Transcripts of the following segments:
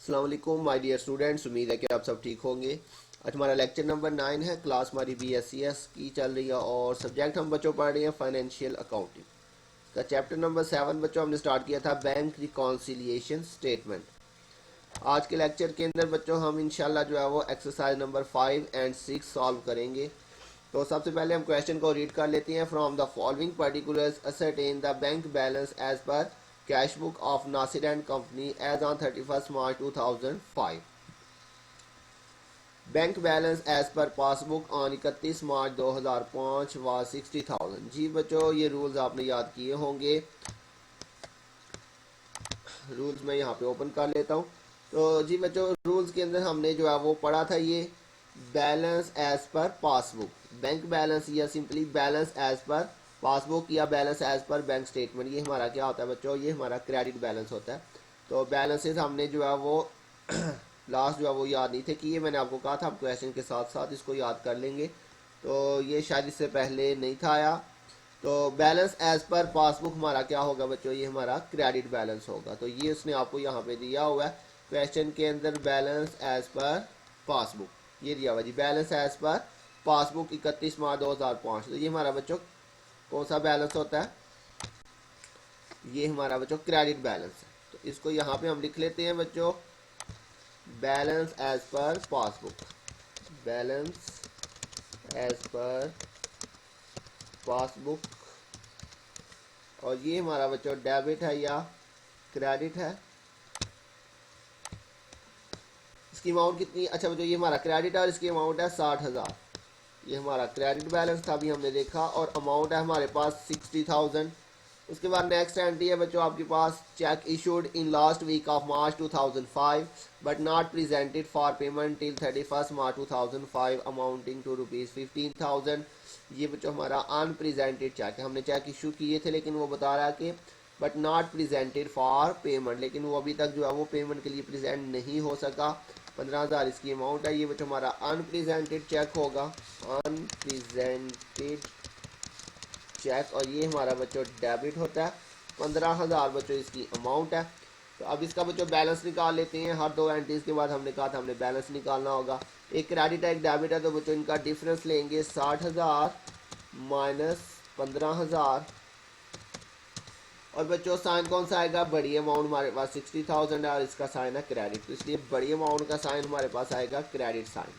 अस्सलाम वालेकुम my dear students, उम्मीद है कि आप सब ठीक होंगे। आज हमारा लेक्चर नंबर 9 है। क्लास हमारी BSc की चल रही है और सब्जेक्ट हम बच्चों पढ़ रहे हैं फाइनेंशियल अकाउंटिंग का चैप्टर नंबर 7 बच्चों हमने स्टार्ट किया था बैंक रिकॉन्सिलिएशन स्टेटमेंट। आज के लेक्चर के अंदर बच्चों हम इंशाल्लाह जो है वो एक्सरसाइज नंबर 5 एंड 6 सॉल्व करेंगे। तो सबसे पहले हम क्वेश्चन को रीड कर लेते हैं। From the following particulars ascertain the bank balance as per cash book of Nasir and company as on 31 March 2005। Bank balance as per passbook on 31 March 2005 व 60,000। जी बच्चों, ये रूल्स आपने याद किए होंगे। रूल्स मैं यहाँ पे ओपन कर लेता हूँ। तो जी बच्चों, रूल्स के अंदर हमने जो है वो पढ़ा था ये balance as per passbook, bank balance या simply balance as per passbook या balance as per bank statement. ये हमारा क्या होता है बच्चों, ये हमारा क्रेडिट बैलेंस होता है। तो बैलेंसेस हमने जो है वो लास्ट जो है वो याद नहीं थे कि ये मैंने आपको कहा था, हम क्वेश्चन के साथ साथ इसको याद कर लेंगे। तो ये शायद इससे पहले नहीं था आया। तो बैलेंस एज पर पासबुक हमारा क्या होगा बच्चों, ये हमारा क्रेडिट बैलेंस होगा। तो ये उसने आपको यहाँ पे दिया हुआ है क्वेश्चन के अंदर, बैलेंस एज पर पासबुक ये दिया हुआ जी, balance as per passbook 31 March 2005। तो ये हमारा बच्चों कौन सा बैलेंस होता है, ये हमारा बच्चों क्रेडिट बैलेंस है। तो इसको यहाँ पे हम लिख लेते हैं बच्चों, balance as per passbook, balance as per passbook. और ये हमारा बच्चों डेबिट है या क्रेडिट है। इसकी अमाउंट कितनी, अच्छा बच्चों ये हमारा क्रेडिट है और इसकी अमाउंट है 60,000। ये हमारा क्रेडिट बैलेंस था अभी हमने देखा, और अमाउंट है हमारे पास 60,000। उसके बाद नेक्स्ट एंट्री है बच्चों आपके पास, cheque issued in last week of March 2005 but not presented for payment till 31 March 2005 amounting to ₹15,000। ये बच्चों हमारा अनप्रेजेंटेड चेक है, हमने चेक इशू किए थे लेकिन वो बता रहा है कि but not presented for payment, लेकिन वो अभी तक जो है वो पेमेंट के लिए प्रेजेंट नहीं हो सका। 15,000 इसकी अमाउंट है। ये बच्चों हमारा अनप्रेजेंटेड चेक होगा, अनप्रेजेंटेड चेक। और ये हमारा बच्चों डेबिट होता है। 15,000 बच्चों इसकी अमाउंट है। तो अब इसका बच्चों बैलेंस निकाल लेते हैं। हर दो एंट्रीज के बाद हमने कहा था हमने बैलेंस निकालना होगा। एक क्रेडिट है एक डेबिट है, तो बच्चों इनका डिफरेंस लेंगे, 60,000 माइनस 15,000। और बच्चों साइन कौन सा आएगा, बड़ी अमाउंट हमारे पास 60,000 है और इसका साइन है क्रेडिट, तो इसलिए बड़ी अमाउंट का साइन हमारे पास आएगा क्रेडिट साइन।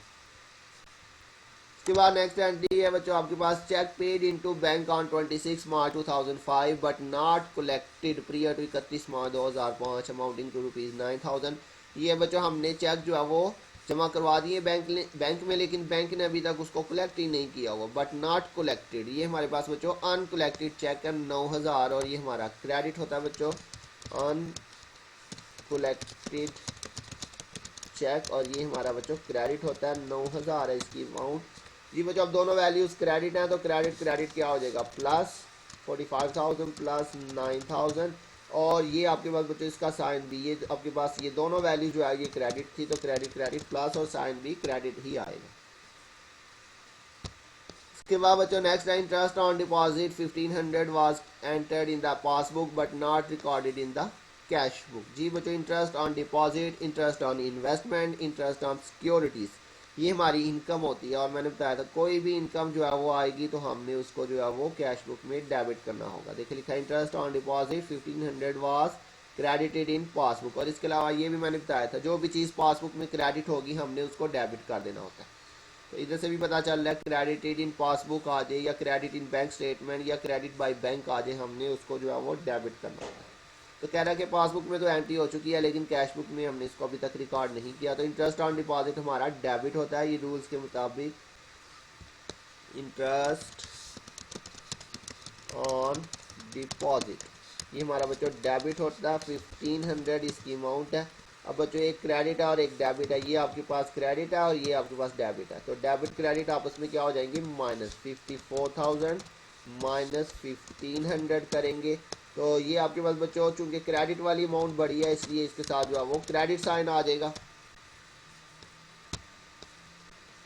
इसके बाद नेक्स्ट एंट्री है बच्चों आपके पास, cheque paid into bank on 26 March 2005 but not collected prior to 31 March 2005 amounting to ₹9,000। ये बच्चों हमने चेक जो है वो जमा करवा दिए बैंक में, लेकिन बैंक ने अभी तक उसको कलेक्ट ही नहीं किया हुआ, बट नॉट कलेक्टेड। ये हमारे पास बच्चों अनकलेक्टेड चेक है 9,000, और ये हमारा क्रेडिट होता है बच्चों अनकलेक्टेड चेक, और ये हमारा बच्चों क्रेडिट होता है 9,000 है इसकी अमाउंट। जी बच्चों अब दोनों वैल्यूज क्रेडिट हैं, तो क्रेडिट क्या हो जाएगा, प्लस 45,000 प्लस 9,000। और ये आपके पास बच्चों इसका साइन भी, ये आपके पास ये दोनों वैल्यू जो है ये क्रेडिट थी, तो क्रेडिट प्लस और साइन भी क्रेडिट ही आएगा। इसके बाद बच्चों नेक्स्ट है, interest on deposit 1,500 was entered in the passbook but not recorded in the cash book. जी बच्चों interest on deposit, interest on investment, interest on securities, ये हमारी इनकम होती है। और मैंने बताया था कोई भी इनकम जो है वो आएगी तो हमने उसको जो है वो कैश बुक में डेबिट करना होगा। देखिए लिखा है interest on deposit 1,500 was credited in passbook. और इसके अलावा ये भी मैंने बताया था जो भी चीज़ पासबुक में क्रेडिट होगी हमने उसको डेबिट कर देना होता है। तो इधर से भी पता चल रहा है क्रेडिटेड इन पासबुक आ जाए या क्रेडिट इन बैंक स्टेटमेंट या क्रेडिट बाय बैंक आ जाए, हमने उसको जो है वो डेबिट करना होता है। तो कह रहा है कि पासबुक में तो एंट्री हो चुकी है लेकिन कैश बुक में हमने इसको अभी तक रिकॉर्ड नहीं किया। तो इंटरेस्ट ऑन डिपॉजिट हमारा डेबिट होता है, ये रूल्स के मुताबिक इंटरेस्ट ऑन डिपॉजिट ये हमारा बच्चों डेबिट होता है। 1,500 इसकी अमाउंट है। अब बच्चों एक क्रेडिट है और एक डेबिट है, ये आपके पास क्रेडिट है और ये आपके पास डेबिट है। तो डेबिट क्रेडिट आपस में क्या हो जाएंगे, माइनस 54,000 माइनस 1,500 करेंगे। तो ये आपके पास बच्चों चूंकि क्रेडिट वाली अमाउंट बड़ी है इसलिए इसके साथ जो है वो क्रेडिट साइन आ जाएगा।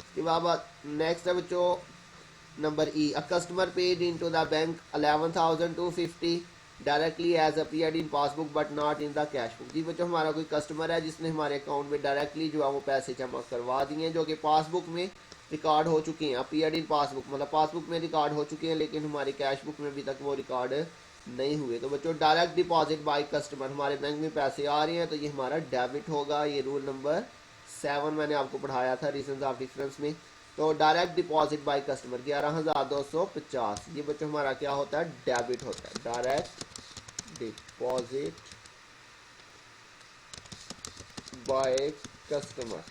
इसके बाद नेक्स्ट है बच्चों number E, a customer paid into the bank 11,250 directly as appeared in passbook but not in the cash book. जी बच्चों हमारा कोई कस्टमर है जिसने हमारे अकाउंट में डायरेक्टली जो है वो पैसे जमा करवा दिए हैं जो कि पासबुक में रिकॉर्ड हो चुके हैं, अपीयर्ड इन पासबुक मतलब पासबुक में रिकॉर्ड हो चुके हैं लेकिन हमारी कैश बुक में अभी तक वो रिकॉर्ड नहीं हुए। तो बच्चों डायरेक्ट डिपॉजिट बाय कस्टमर, हमारे बैंक में पैसे आ रहे हैं तो ये हमारा डेबिट होगा। ये रूल नंबर 7 मैंने आपको पढ़ाया था रीजंस ऑफ डिफरेंस में। तो डायरेक्ट डिपॉजिट बाय कस्टमर 11,250, ये बच्चों हमारा क्या होता है, डेबिट होता है। डायरेक्ट डिपॉजिट बाय कस्टमर,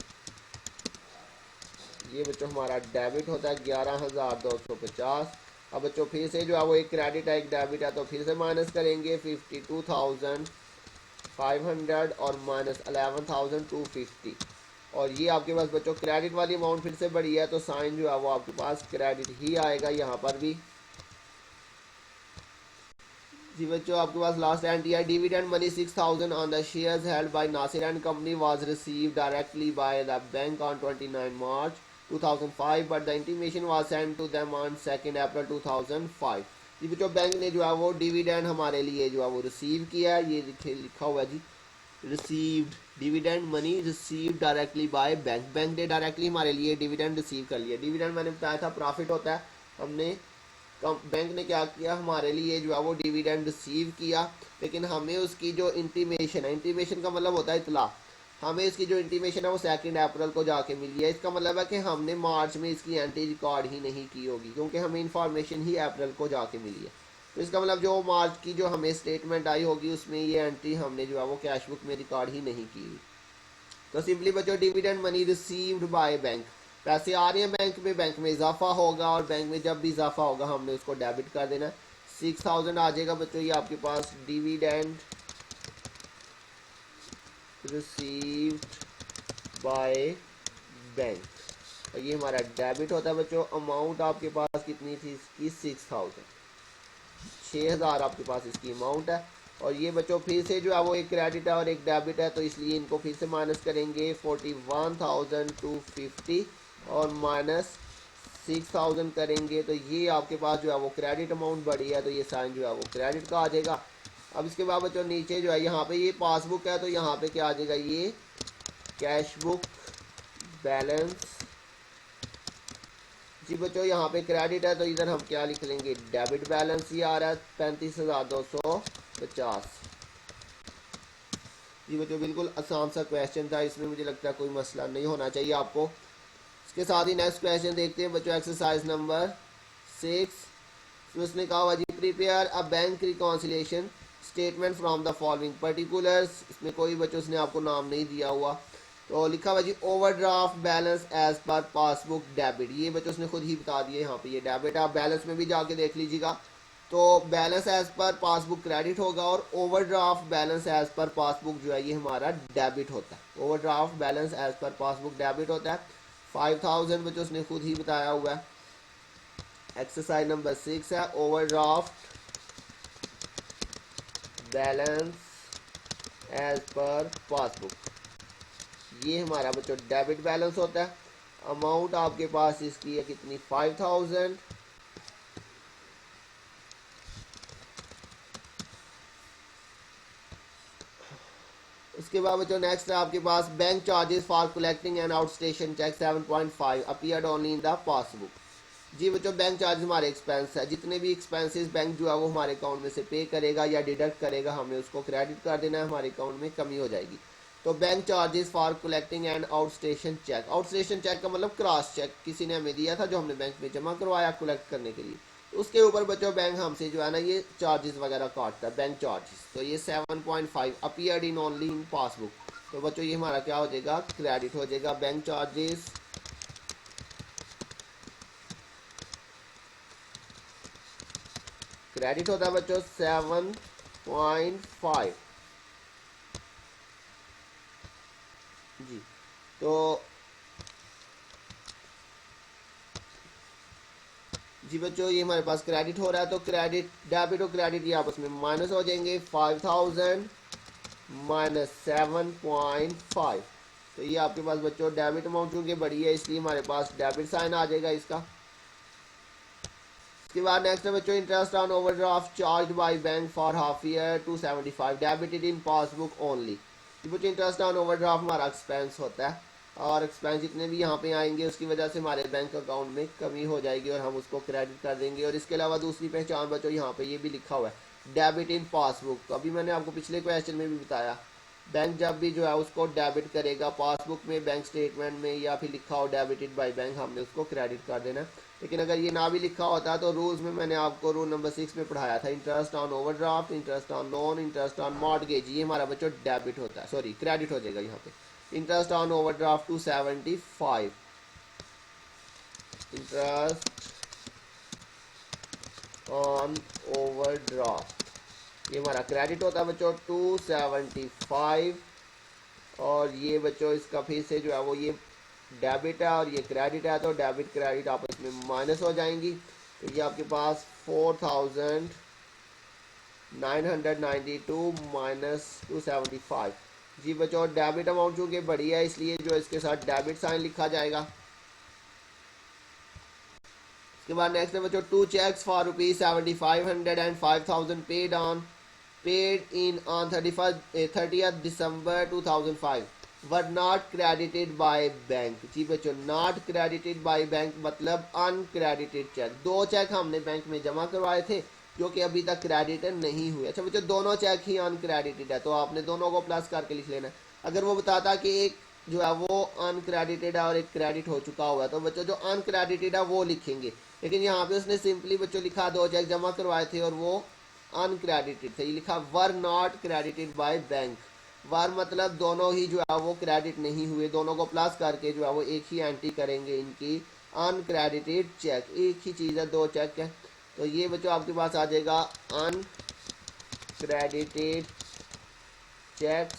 ये बच्चों हमारा डेबिट होता है 11,250। अब बच्चों फिर से जो है वो एक क्रेडिट है एक डेबिट है तो फिर से माइनस करेंगे 52,500 और माइनस 11,250। और ये आपके पास बच्चों क्रेडिट वाली अमाउंट फिर से बढ़ी है तो साइन जो है वो आपके पास क्रेडिट ही आएगा यहाँ पर भी। जी बच्चों आपके पास लास्ट एंट्री है, dividend money 6,000 on the shares held by Nasir and company was received directly by the bank on 29 March 2005 but the intimation was sent to them on 2 April 2005। जी बच्चों बैंक ने जो है वो डिविडेंड हमारे लिए जो है वो रिसीव किया है, ये लिखा हुआ है जी received, dividend money received directly by bank, bank ने डायरेक्टली हमारे लिए डिविडेंड रिसीव कर लिया। डिविडेंड मैंने बताया था प्रॉफिट होता है, हमने बैंक ने क्या किया हमारे लिए जो है वो डिविडेंड रिसीव किया लेकिन हमें उसकी जो इंटीमेशन है, इंटीमेशन का मतलब होता है इतला, हमें इसकी जो इंटीमेशन है वो 2 अप्रैल को जाके मिली है। इसका मतलब है कि हमने मार्च में इसकी एंट्री रिकॉर्ड ही नहीं की होगी क्योंकि हमें इंफॉर्मेशन ही अप्रैल को जाके मिली है। तो इसका मतलब जो मार्च की जो हमें स्टेटमेंट आई होगी उसमें ये एंट्री हमने जो है वो कैश बुक में रिकॉर्ड ही नहीं की हुई। तो सिंपली बच्चों dividend money received by bank, पैसे आ रहे हैं बैंक में इजाफा होगा और बैंक में जब भी इजाफा होगा हमने उसको डेबिट कर देना। 6,000 आ जाएगा बच्चों ये आपके पास डिविडेंड रिसीव्ड बाय बैंक और ये हमारा डेबिट होता है बच्चों। अमाउंट आपके पास कितनी थी इसकी 6,000, 6,000 आपके पास इसकी अमाउंट है। और ये बच्चों फिर से जो है वो एक क्रेडिट है और एक डेबिट है तो इसलिए इनको फिर से माइनस करेंगे 41,250 और माइनस 6,000 करेंगे तो ये आपके पास जो है वो क्रेडिट अमाउंट बढ़ी है तो ये साइन जो है वो क्रेडिट का आ जाएगा। अब इसके बाद बच्चों नीचे जो है यहाँ पे ये पासबुक है तो यहाँ पे क्या आ जाएगा, ये कैश बुक बैलेंस। जी बच्चों यहाँ पे क्रेडिट है तो इधर हम क्या लिख लेंगे, डेबिट बैलेंस ही आ रहा है 35,250। जी बच्चों बिल्कुल आसान सा क्वेश्चन था, इसमें मुझे लगता है कोई मसला नहीं होना चाहिए आपको। इसके साथ ही नेक्स्ट क्वेश्चन देखते हैं बच्चों, एक्सरसाइज नंबर 6। तो उसने कहा हुआ जी prepare a bank reconciliation statement from the following particulars. इसमें कोई बच्चों उसने आपको नाम नहीं दिया हुआ तो लिखा हुआ जी overdraft balance as per passbook debit, ये बच्चों उसने खुद ही बता दिया यहाँ पे ये डेबिट, आप बैलेंस में भी जाके देख लीजिएगा। तो balance as per passbook credit होगा और overdraft balance as per passbook जो है ये हमारा डेबिट होता है। Overdraft balance as per passbook debit होता है 5,000 बच्चों उसने खुद ही बताया हुआ है। एक्सरसाइज नंबर 6 है overdraft balance as per passbook, ये हमारा बच्चों डेबिट बैलेंस होता है। अमाउंट आपके पास इसकी है कितनी 5,000। उसके बाद बच्चों नेक्स्ट है आपके पास bank charges for collecting and outstation cheque 7.5 appeared only in the passbook. जी बच्चों बैंक चार्ज हमारे एक्सपेंस है, जितने भी एक्सपेंसेस बैंक जो है वो हमारे अकाउंट में से पे करेगा या डिडक्ट करेगा हमें उसको क्रेडिट कर देना है, हमारे अकाउंट में कमी हो जाएगी। तो bank charges for collecting and outstation cheque, outstation cheque का मतलब क्रॉस चेक किसी ने हमें दिया था जो हमने बैंक में जमा करवाया कलेक्ट करने के लिए, तो उसके ऊपर बच्चों बैंक हमसे जो है ना ये चार्जेस वगैरह काटता है बैंक चार्जेस। तो ये 7.5 appeared in only in passbook, तो बच्चों ये हमारा क्या हो जाएगा, क्रेडिट हो जाएगा। बैंक चार्जेस क्रेडिट होता है बच्चों 7.5 जी। तो जी बच्चों ये हमारे पास क्रेडिट हो रहा है तो क्रेडिट डेबिट और क्रेडिट ये आपस में माइनस हो जाएंगे 5,000 माइनस 7.5। तो ये आपके पास बच्चों डेबिट अमाउंट चूंकि बड़ी है इसलिए हमारे पास डेबिट साइन आ जाएगा इसका इसके बाद नेक्स्ट है बच्चों interest on overdraft charge by bank for half year 275 debited in passbook only. बच्चों इंटरेस्ट ऑन ओवरड्राफ्ट हमारा एक्सपेंस होता है और एक्सपेंस जितने भी यहाँ पे आएंगे उसकी वजह से हमारे बैंक अकाउंट में कमी हो जाएगी और हम उसको क्रेडिट कर देंगे। और इसके अलावा दूसरी पहचान बच्चों यहाँ पे ये भी लिखा हुआ है डेबिट इन पासबुक। तो अभी मैंने आपको पिछले क्वेश्चन में भी बताया बैंक जब भी जो है उसको डेबिट करेगा पासबुक में बैंक स्टेटमेंट में या फिर लिखा हो डेबिटेड बाय बैंक हमने उसको क्रेडिट कर देना। लेकिन अगर ये ना भी लिखा होता तो रूल्स में मैंने आपको रूल नंबर 6 में पढ़ाया था interest on overdraft, interest on loan, interest on mortgage, ये हमारा बच्चों डेबिट होता है, सॉरी क्रेडिट हो जाएगा यहाँ पे। Interest on overdraft 275, interest on overdraft ये हमारा क्रेडिट होता है बच्चों 275 और ये बच्चों इसका फिर से जो है वो ये डेबिट है और ये क्रेडिट है तो डेबिट क्रेडिट आपस में माइनस हो जाएंगी। तो ये आपके पास 4992 माइनस 275। जी बच्चों डेबिट अमाउंट चूँकि बड़ी है इसलिए जो इसके साथ डेबिट साइन लिखा जाएगा। इसके बाद नेक्स्ट है बच्चों 2 cheques for ₹7500 and 5000 paid in on 30th December 2005 were not credited by bank. जी बच्चों नॉट क्रेडिटेड बाय बैंक मतलब अनक्रेडिटेड चेक। 2 चेक हमने बैंक में जमा करवाए थे जो कि अभी तक क्रेडिट नहीं हुए। अच्छा बच्चों दोनों चेक ही अनक्रेडिटेड है तो आपने दोनों को प्लस करके लिख लेना। अगर वो बताता कि एक जो है वो अनक्रेडिटेड है और एक क्रेडिट हो चुका हुआ है तो बच्चों जो अनक्रेडिटेड है वो लिखेंगे। लेकिन यहाँ पे उसने सिंपली बच्चों लिखा 2 चेक जमा करवाए थे और वो अनक्रेडिटेड थे, ये लिखा were not credited by bank. Were मतलब दोनों ही जो है वो क्रेडिट नहीं हुए, दोनों को प्लस करके जो है वो एक ही एंट्री करेंगे इनकी अनक्रेडिटेड चेक। एक ही चीज़ है 2 चेक है तो ये बच्चों आपके पास आ जाएगा अनक्रेडिटेड चेक्स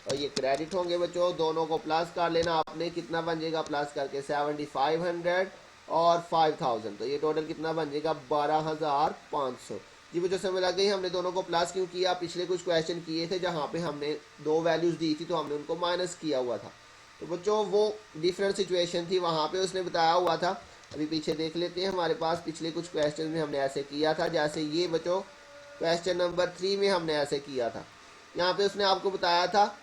और ये क्रेडिट होंगे बच्चों। दोनों को प्लस कर लेना आपने, कितना बन जाएगा प्लस करके 7500 और 5000 तो ये टोटल कितना बन जाएगा 12500। जी बच्चों समझ आ गई हमने दोनों को प्लस क्यों किया। पिछले कुछ क्वेश्चन किए थे जहाँ पे हमने 2 वैल्यूज दी थी तो हमने उनको माइनस किया हुआ था तो बच्चों वो डिफरेंट सिचुएशन थी वहाँ पे उसने बताया हुआ था। अभी पीछे देख लेते हैं हमारे पास पिछले कुछ क्वेश्चन में हमने ऐसे किया था। जैसे ये बच्चों क्वेश्चन नंबर 3 में हमने ऐसे किया था। यहाँ पे उसने आपको बताया था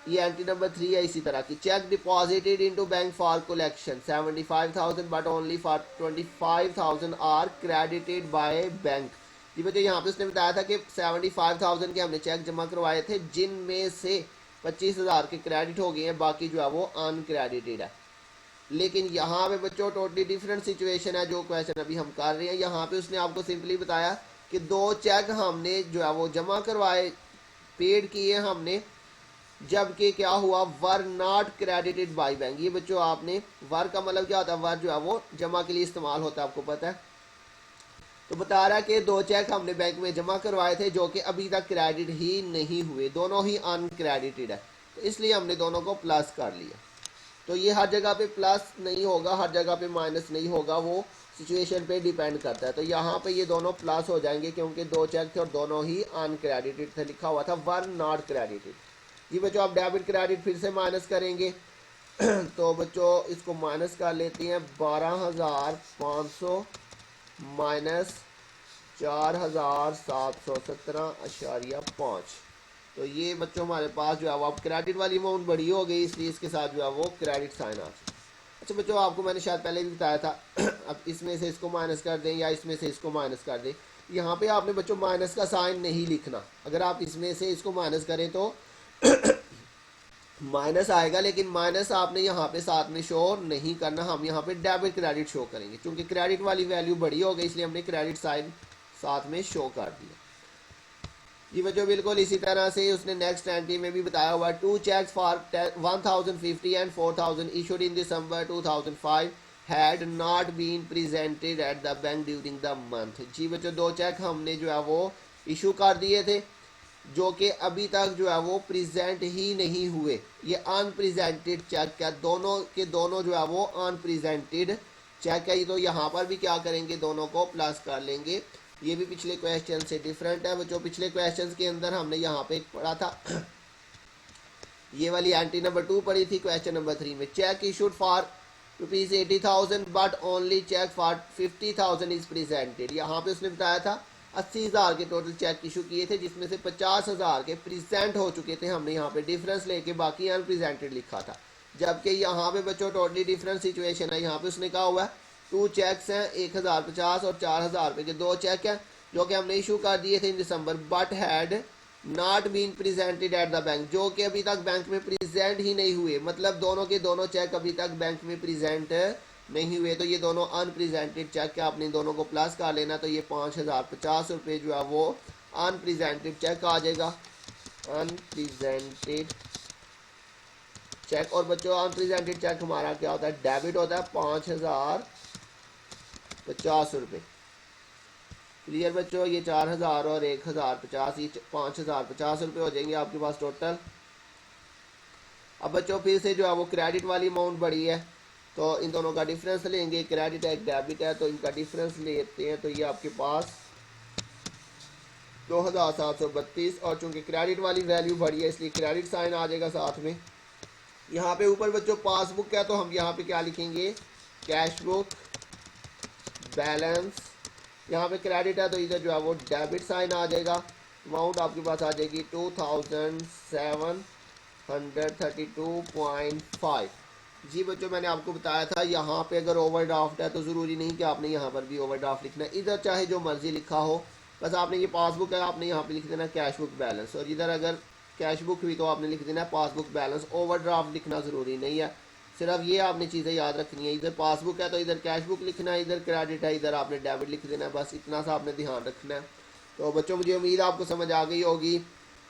ये एंट्री नंबर 3 है इसी तरह की cheque deposited into bank for collection 75,000 but only for 25,000 are credited by bank. जी बच्चों यहाँ पे उसने बताया था कि 75,000 के हमने चेक जमा करवाए थे जिनमें से 25,000 के क्रेडिट हो गए हैं, बाकी जो है वो अनक्रेडिटेड है। लेकिन यहाँ पे बच्चों टोटली डिफरेंट सिचुएशन है जो क्वेश्चन अभी हम कर रहे हैं। यहाँ पे उसने आपको सिंपली बताया कि 2 चेक हमने जो है वो जमा करवाए पेड किए हमने जबकि क्या हुआ वर नॉट क्रेडिटेड बाय बैंक। ये बच्चों आपने वर का मतलब क्या होता है, वर जो है वो जमा के लिए इस्तेमाल होता है आपको पता है। तो बता रहा है कि 2 चेक हमने बैंक में जमा करवाए थे जो कि अभी तक क्रेडिट ही नहीं हुए, दोनों ही अनक्रेडिटेड है तो इसलिए हमने दोनों को प्लस कर लिया। तो ये हर जगह पे प्लस नहीं होगा, हर जगह पे माइनस नहीं होगा, वो सिचुएशन पे डिपेंड करता है। तो यहाँ पे ये दोनों प्लस हो जाएंगे क्योंकि 2 चेक थे और दोनों ही अनक्रेडिटेड थे, लिखा हुआ था वर नॉट क्रेडिटेड। जी बच्चों आप डेबिट क्रेडिट फिर से माइनस करेंगे तो बच्चों इसको माइनस कर लेते हैं 12,500 माइनस 4,717.5 तो ये बच्चों हमारे पास जो है वो अब क्रेडिट वाली अमाउंट बड़ी हो गई इसलिए इसके साथ जो है वो क्रेडिट साइन आ जाए। अच्छा बच्चों आपको मैंने शायद पहले भी बताया था अब इसमें से इसको माइनस कर दें या इसमें से इसको माइनस कर दें। यहाँ पे आपने बच्चों माइनस का साइन नहीं लिखना, अगर आप इसमें से इसको माइनस करें तो माइनस आएगा लेकिन माइनस आपने यहाँ पे साथ में शो नहीं करना, हम यहाँ पे डेबिट क्रेडिट शो करेंगे क्योंकि क्रेडिट वाली वैल्यू बड़ी हो गई इसलिए हमने क्रेडिट साइन साथ में शो कर दिया। ये बच्चों बिल्कुल इसी तरह से उसने नेक्स्ट एंट्री में भी बताया हुआ 2 cheques for 1,050 and 4,000 issued in December 2005 had not been presented at the bank during the month. जी बच्चों 2 चेक हमने जो है वो इशू कर दिए थे जो कि अभी तक जो है वो प्रेजेंट ही नहीं हुए, ये अनप्रेजेंटेड चेक है, दोनों के दोनों जो है वो अनप्रेजेंटेड चेक है। तो यहाँ पर भी क्या करेंगे दोनों को प्लस कर लेंगे। ये भी पिछले क्वेश्चन से डिफरेंट है बच्चों। पिछले क्वेश्चन के अंदर हमने यहाँ पे पढ़ा था ये वाली एंट्री नंबर 2 पढ़ी थी क्वेश्चन नंबर 3 में cheque issued for ₹80,000 but only cheque for 50,000 is presented. यहाँ पे उसने बताया था 80,000 के टोटल चेक इशू किए थे, जिसमें से 50,000 के प्रेजेंट हो चुके थे। हमने यहाँ पे डिफरेंस लेके बाकी अनप्रेजेंटेड लिखा था, जबकि यहाँ पे बच्चों टोटली डिफरेंट सिचुएशन है। यहाँ पे उसने कहा हुआ है 2 चेक्स हैं, 1,050 और 4,000 रुपये के 2 चेक हैं जो कि हमने इशू कर दिए थे in December, but had not been presented at the bank, जो कि अभी तक बैंक में प्रेजेंट ही नहीं हुए। मतलब दोनों के दोनों चेक अभी तक बैंक में प्रेजेंट नहीं हुए, तो ये दोनों अनप्रेजेंटेड चेक है। आपने दोनों को प्लस कर लेना, तो ये 5,050 रुपये जो है वो अनप्रेजेंटेड चेक आ जाएगा, अनप्रेजेंटेड चेक। और बच्चों अनप्रेजेंटेड चेक हमारा क्या होता है, डेबिट होता है 5,050 रुपये। क्लियर बच्चों, ये 4,000 और 1,050, ये 5,050 रुपये हो जाएंगे आपके पास टोटल। अब बच्चों फिर से जो है वो क्रेडिट वाली अमाउंट बढ़ी है, तो इन दोनों का डिफरेंस लेंगे। क्रेडिट है, डेबिट है, तो इनका डिफरेंस लेते हैं, तो ये आपके पास 2,732। और चूंकि क्रेडिट वाली वैल्यू बढ़ी है इसलिए क्रेडिट साइन आ जाएगा साथ में। यहाँ पे ऊपर बच्चों पासबुक है, तो हम यहाँ पे क्या लिखेंगे, कैश बुक बैलेंस। यहाँ पे क्रेडिट है तो इधर जो है वो डेबिट साइन आ जाएगा। अमाउंट आपके पास आ जाएगी 2,732.5। जी बच्चों, मैंने आपको बताया था यहाँ पे अगर ओवरड्राफ्ट है तो ज़रूरी नहीं कि आपने यहाँ पर भी ओवरड्राफ्ट लिखना है, इधर चाहे जो मर्जी लिखा हो, बस आपने ये पासबुक है आपने यहाँ पे लिख देना कैश बुक बैलेंस, और इधर अगर कैश बुक हुई तो आपने लिख देना पासबुक बैलेंस। ओवरड्राफ्ट लिखना ज़रूरी नहीं है, सिर्फ ये आपने चीज़ें याद रखनी है। इधर पासबुक है तो इधर कैश बुक लिखना है, इधर क्रेडिट है इधर आपने डेबिट लिख देना है, बस इतना सा आपने ध्यान रखना है। तो बच्चों मुझे उम्मीद आपको समझ आ गई होगी।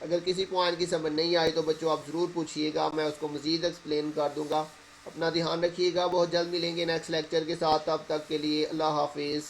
अगर किसी पॉइंट की समझ नहीं आई तो बच्चों आप ज़रूर पूछिएगा, मैं उसको मज़ीद एक्सप्लेन कर दूँगा। अपना ध्यान रखिएगा, बहुत जल्द मिलेंगे नेक्स्ट लेक्चर के साथ। तब तक के लिए अल्लाह हाफिज़।